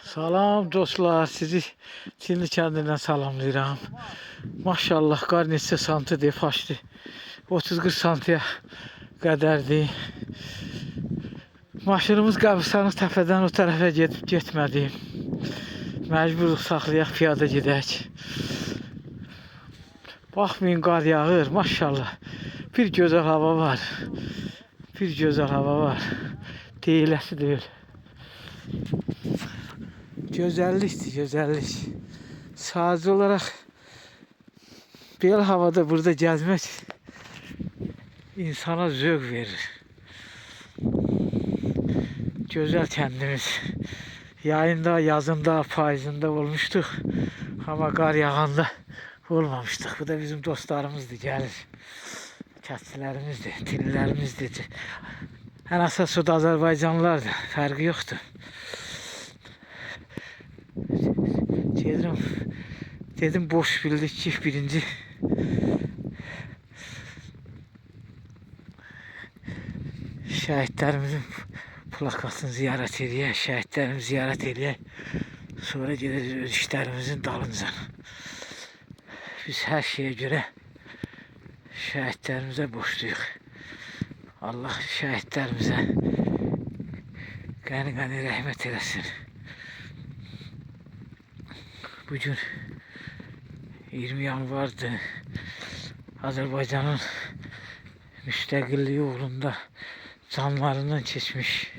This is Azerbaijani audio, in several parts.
Salam dostlar, sizi Çinli kəndindən salamlayıram. Maşallah, qar neçə santidir, faşdır. 30-40 santiyə qədərdir. Maşınımız Qəbristanlıq təpədən o tərəfə gedib getmədi. Məcburuq saxlayaq, piyada gedək. Baxmayın, qar yağır, maşallah. Bir gözəl hava var. Bir gözəl hava var. Deyiləsi deyil. Gözəllikdir, gözəllik. Sadəcə olaraq belə havada burada gəzmək insana zövq verir. Gözəl kəndimiz. Yayında, yazında, payızında olmuşduq. Amma qar yağanda olmamışdıq. Bu da bizim dostlarımızdır, gəlir. Kəndçilərimizdir, tillərimizdir. Ən əsas o da Azərbaycanlılardır, fərqi yoxdur. Dedim boş bildik ki birinci şəhidlərimizin plakasını ziyarət edək, şəhidlərimizi ziyarət edək. Sonra gedəcək öz işlərimizin dalınca. Biz hər şeyə görə şəhidlərimizə borcluyuq. Allah şəhidlərimizə qəni-qəni rəhmət eləsin. Bugün 20 yanvardır. Azərbaycanın müstəqilliyi uğrunda canlarından keçmiş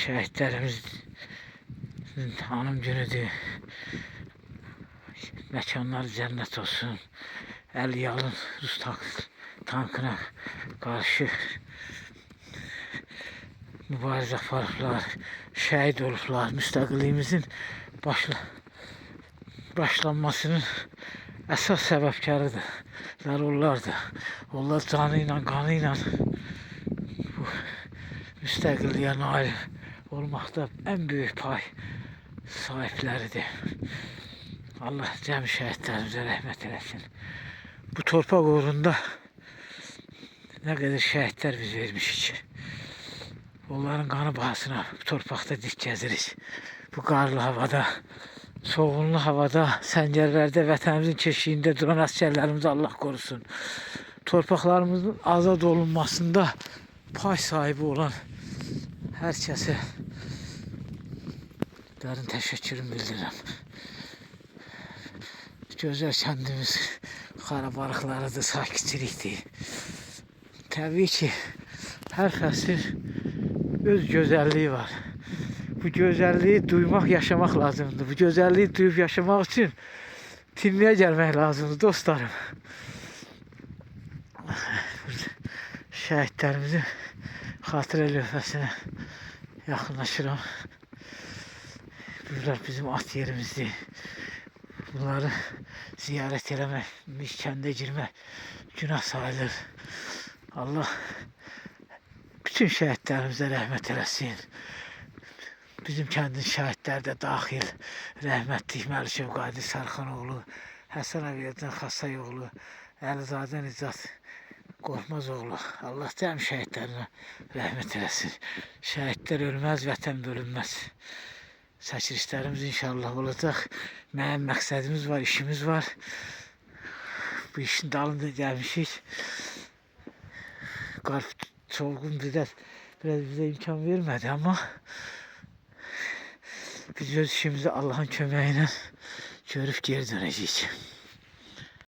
şəhidlərimizin anım günüdür. Məkanları cənnət olsun. Əl-yalın Rus tankına qarşı mübarizə aparıblar, şəhid olublar. Müstəqilliyimizin başlanmasının əsas səbəbkarıdır. Onlardır. Onlar canı ilə, qanı ilə bu müstəqilliyə nail olmaqda ən böyük pay sahibləridir. Allah cəmi şəhidlərimizə rəhmət eləsin. Bu torpaq uğrunda nə qədər şəhidlər biz vermişik. Onların qanı bahasına bu torpaqda dik gəzirik. Bu qarlı havada, soğunlu havada, səngərlərdə, vətənimizin keşiyində duran əsgərlərimizi Allah qorusun. Torpaqlarımızın azad olunmasında pay sahibi olan hər kəsə dərin təşəkkürümü bildirirəm. Gözəl kəndimiz xarabalıqlarıdır, sakitçilikdir. Təbii ki, hər fəsil öz gözəlliyi var. Bu gözəlliyi duymaq, yaşamaq lazımdır. Bu gözəlliyi duyub yaşamaq üçün Tinliyə gəlmək lazımdır, dostlarım. Şəhidlərimizin xatirə lövhəsinə yaxınlaşıram. Bunlar bizim at yerimizdir. Bunları ziyarət eləmək, kəndə girmək günah sayılır. Allah bütün şəhidlərimizə rəhmət eləsin. Bizim kəndin şəhidləri də daxil. Rəhmətlik Məlikov Qadir Sərxanoğlu, Həsən Əviyədən Xasayoğlu, Əlizadə Nicat Qorxmazoğlu. Allah cəm şəhidlərinə rəhmət eləsin. Şəhidlər ölməz, vətən bölünməz. Çəkilişlərimiz inşallah olacaq. Mənim məqsədimiz var, işimiz var. Bu işin dalında gəlmişik. Qar çovğun biraz bizə imkan vermədi, amma biz öz işimizi Allahın köməyi ilə görüb geri dönəcəyik.